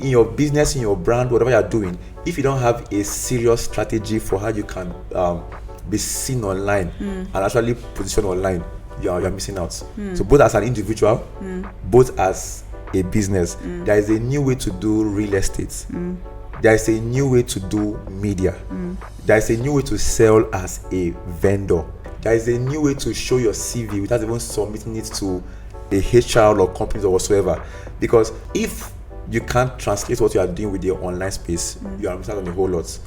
In your business, in your brand, whatever you're doing, if you don't have a serious strategy for how you can be seen online and actually position online, you're missing out. So both as an individual, both as a business, there is a new way to do real estate. There is a new way to do media. There is a new way to sell as a vendor. There is a new way to show your CV without even submitting it to a HR or companies or whatsoever. Because if you can't translate what you are doing with your online space, you are missing out on a whole lot.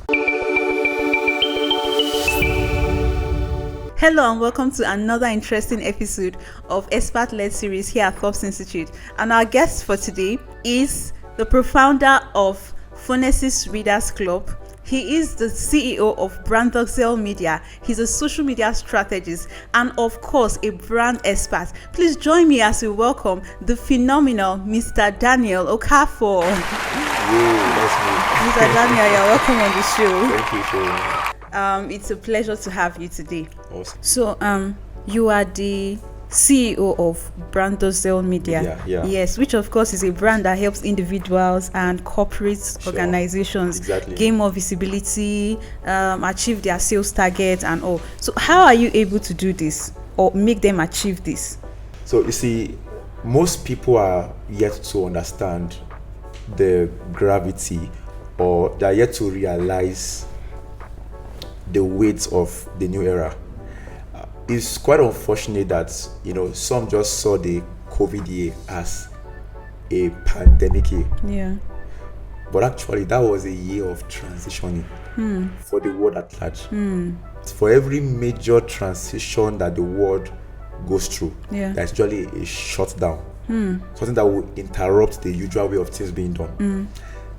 Hello and welcome to another interesting episode of Expert-led series here at Forbes Institute. And our guest for today is the co-founder of Phonesis Readers Club. He is the CEO of Brandoxel Media. He's a social media strategist and, of course, a brand expert. Please join me as we welcome the phenomenal Mr. Daniel Okafor. That's me. Mr. Daniel, you're welcome on the show. Thank you, Sharon. It's a pleasure to have you today. Awesome. So, you are the CEO of Brandoxel Media. Yeah. Yes, which of course is a brand that helps individuals and corporate organizations gain more visibility, achieve their sales targets and all. So how are you able to do this or make them achieve this? So you see, most people are yet to understand the gravity, or they're yet to realize the weight of the new era. It's quite unfortunate that some just saw the COVID year as a pandemic year. Yeah. But actually, that was a year of transitioning for the world at large. For every major transition that the world goes through, there's usually a shutdown, something that will interrupt the usual way of things being done.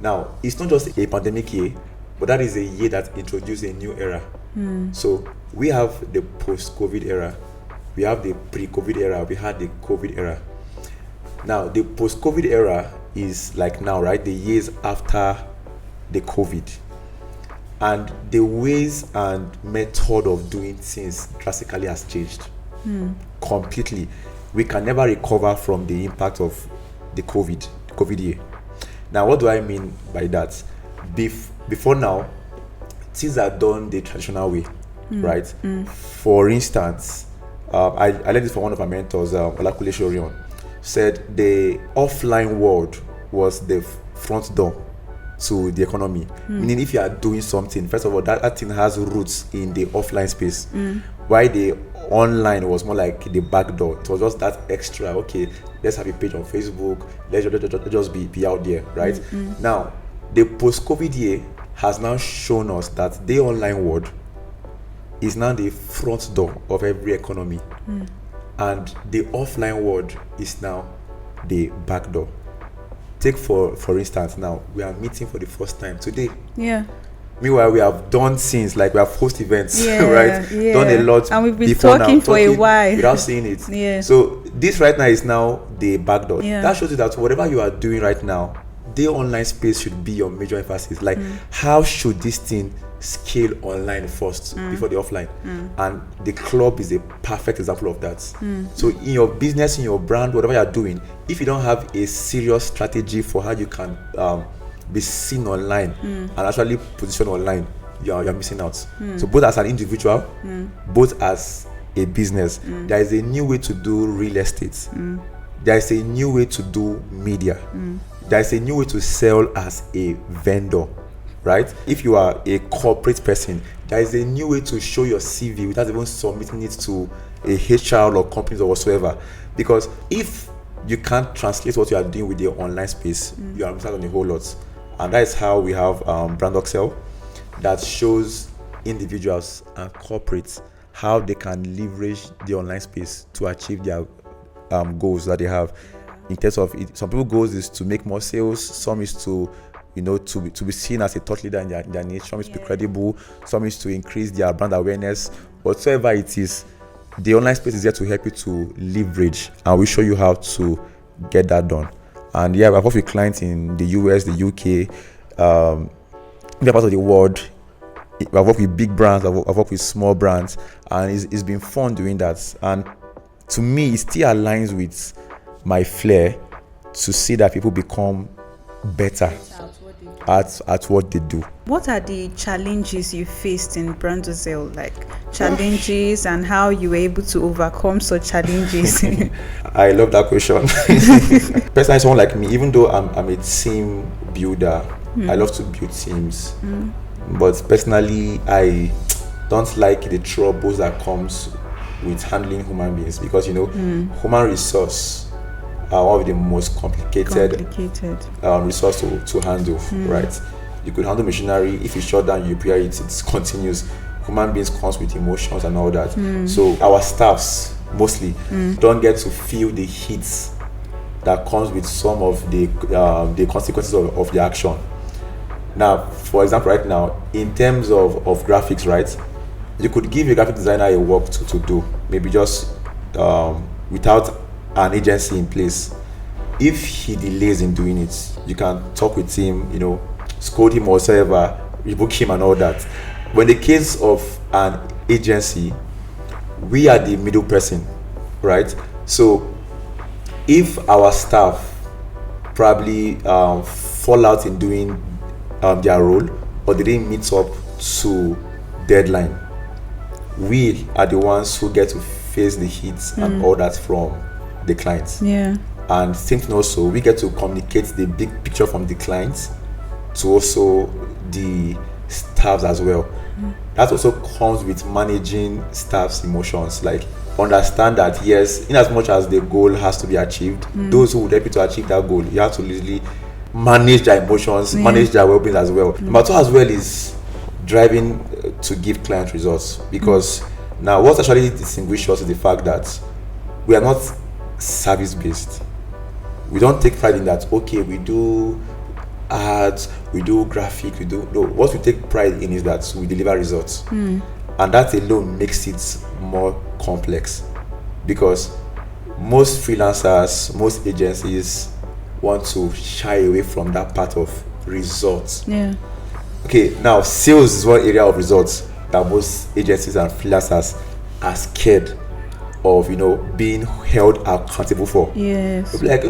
Now, it's not just a pandemic year, but that is a year that introduced a new era. So we have the post-COVID era, we have the pre-COVID era, we had the COVID era. Now the post-COVID era is like now, right? The years after the COVID, and the ways and method of doing things drastically has changed completely. We can never recover from the impact of the COVID year. Now, what do I mean by that? Before now, things are done the traditional way, right? For instance, I learned this from one of my mentors, Olakule Shorion, said the offline world was the front door to the economy. Meaning, if you are doing something, first of all, that thing has roots in the offline space. While the online was more like the back door. It was just that extra, okay, let's have a page on Facebook, let's just be out there, right? Now, the post-COVID year has now shown us that the online world is now the front door of every economy, and the offline world is now the back door. Take for instance, now we are meeting for the first time today. Yeah. Meanwhile, we have done things like we have host events, right? Done a lot, and we've been talking for a while without seeing it. Yeah. So this right now is now the back door. Yeah. That shows you that whatever you are doing right now, the online space should be your major emphasis. Like, how should this thing scale online first before the offline? And the club is a perfect example of that. So in your business, in your brand, whatever you're doing, if you don't have a serious strategy for how you can be seen online and actually position online, you're missing out. So both as an individual, both as a business, there is a new way to do real estate. There is a new way to do media. There is a new way to sell as a vendor, right? If you are a corporate person, there is a new way to show your CV without even submitting it to a HR or companies or whatsoever. Because if you can't translate what you are doing with your online space, you are missing out on a whole lot. And that is how we have Brandoxel, that shows individuals and corporates how they can leverage the online space to achieve their goals that they have. In terms of it, some people's goals is to make more sales, some is to to be seen as a thought leader in their niche, some is to be credible, some is to increase their brand awareness. Whatever it is, the online space is there to help you to leverage, and we show you how to get that done. And yeah, I've worked with clients in the US, the UK, different parts of the world. I've worked with big brands, I've worked with small brands, and it's been fun doing that. And to me, it still aligns with my flair to see that people become better at what they do. What are the challenges you faced in Brandozel, like challenges and how you were able to overcome such challenges? I love that question. Personally, someone like me, even though I'm a team builder, I love to build teams. But personally, I don't like the troubles that comes with handling human beings, because human resource are one of the most complicated. Resource to handle, right? You could handle machinery. If you shut down, you repair it, it continues. Human beings comes with emotions and all that. So our staffs mostly don't get to feel the hits that comes with some of the consequences of the action. Now, for example, right now, in terms of graphics, right, you could give a graphic designer a work to do, maybe just without an agency in place. If he delays in doing it, you can talk with him, scold him or whatever, revoke him and all that. But in the case of an agency, we are the middle person, right? So if our staff probably fall out in doing their role, or they didn't meet up to deadline, we are the ones who get to face the hits and all that from the clients. And same thing also, we get to communicate the big picture from the clients to also the staffs as well. That also comes with managing staff's emotions. Like, understand that yes, in as much as the goal has to be achieved, those who would help you to achieve that goal, you have to literally manage their emotions, manage their well-being as well. Number two as well is driving to give client results, because now what actually distinguishes us is the fact that we are not service-based. We don't take pride in that, okay, we do ads, we do graphic, what we take pride in is that we deliver results. And that alone makes it more complex, because most freelancers, most agencies want to shy away from that part of results. Okay, now sales is one area of results that most agencies and freelancers are scared of, being held accountable for. Yes. Like,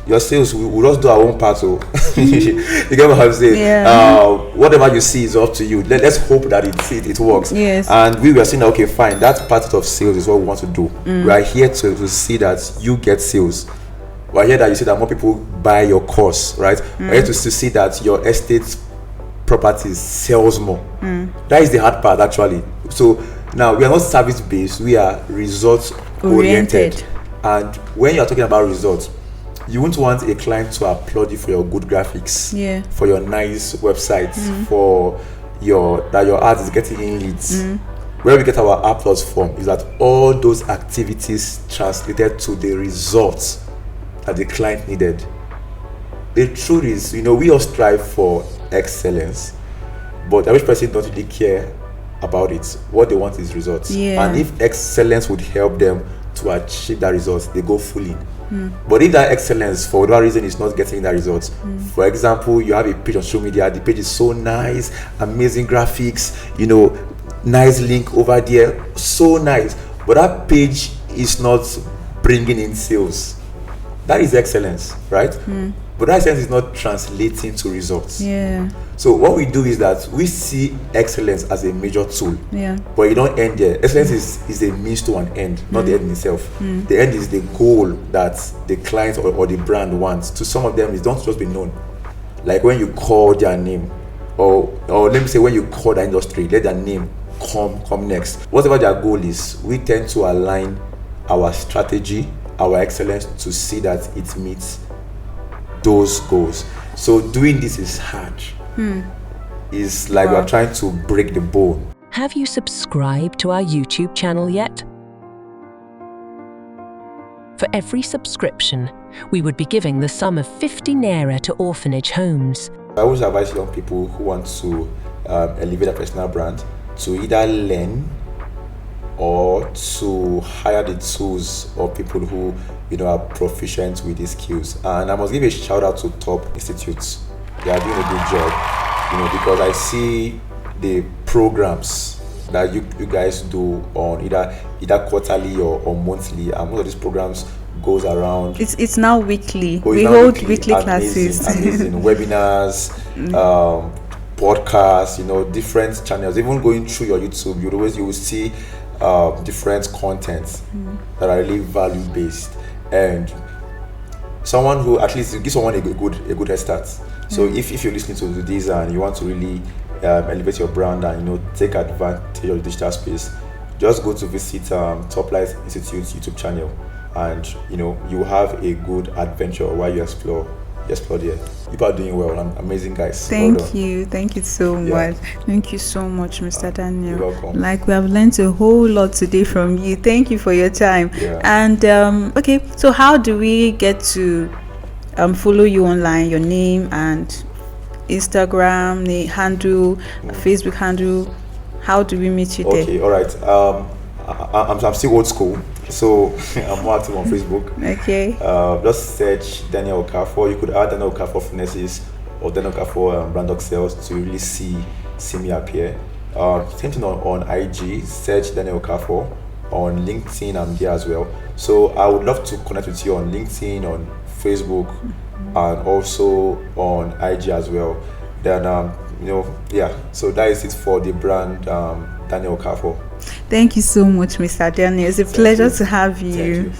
your sales, we just do our own part. So you get what I'm saying? Whatever you see is up to you. Let's hope that it works. Yes. And we were saying, okay, fine, that part of sales is what we want to do. We are here to see that you get sales. We're here that you see that more people buy your course, right? We're here to see that your estate properties sells more. That is the hard part, actually. So now we are not service based, we are results oriented. And when you're talking about results, you won't want a client to applaud you for your good graphics, for your nice websites, for that your ad is getting in leads. Where we get our applause from is that all those activities translated to the results that the client needed. The truth is, we all strive for excellence, but the average person doesn't really care about it. What they want is results. And if excellence would help them to achieve that results, they go full in. But if that excellence for whatever reason is not getting that results, for example, you have a page on social media, the page is so nice, amazing graphics, nice link over there, so nice, but that page is not bringing in sales. That is excellence, right? But that excellence is not translating to results. So what we do is that we see excellence as a major tool, but you don't end there. Excellence is a means to an end, not the end in itself. The end is the goal that the client or the brand wants. To some of them, it don't just be known. Like when you call their name, or let me say when you call the industry, let their name come next. Whatever their goal is, we tend to align our strategy, our excellence to see that it meets those goals. So doing this is hard. It's like we're trying to break the bone. Have you subscribed to our YouTube channel yet? For every subscription, we would be giving the sum of 50 naira to orphanage homes. I always advise young people who want to elevate their personal brand to either learn or to hire the tools of people who are proficient with these skills. And I must give a shout out to Top Institutes. They are doing a good job, because I see the programs that you guys do on either quarterly or monthly, and most of these programs goes around. It's now weekly. Oh, we now hold weekly. weekly Amazing, classes. amazing webinars, podcasts, different channels. Even going through your YouTube, you will see different contents that are really value based, and someone who at least gives someone a good head start. So if you're listening to this and you want to really elevate your brand and take advantage of the digital space, just go to visit Top Light Institute YouTube channel, and you have a good adventure while you explore there. You are doing well, and amazing, guys. Thank you so much. Thank you so much, Mr. Daniel. You're welcome. Like, we have learned a whole lot today from you. Thank you for your time. And okay, so how do we get to follow you online? Your name and Instagram handle, Facebook handle. How do we meet you there? Okay, all right. I'm still old school, so I'm more active on Facebook. Okay. Just search Daniel Okafor. You could add Daniel Okafor Finesses or Daniel Okafor Brand Sales to really see me appear. Same thing on IG. Search Daniel Okafor. On LinkedIn, I'm there as well. So I would love to connect with you on LinkedIn, on Facebook, and also on IG as well. Then so that is it for the brand Daniel Okafor. Thank you so much, Mr. Daniel. It's a pleasure to have you.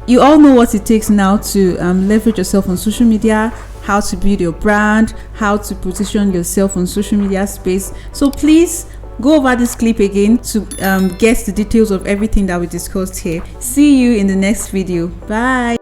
You all know what it takes now to leverage yourself on social media, how to build your brand, how to position yourself on social media space. So please go over this clip again to get the details of everything that we discussed here. See you in the next video. Bye.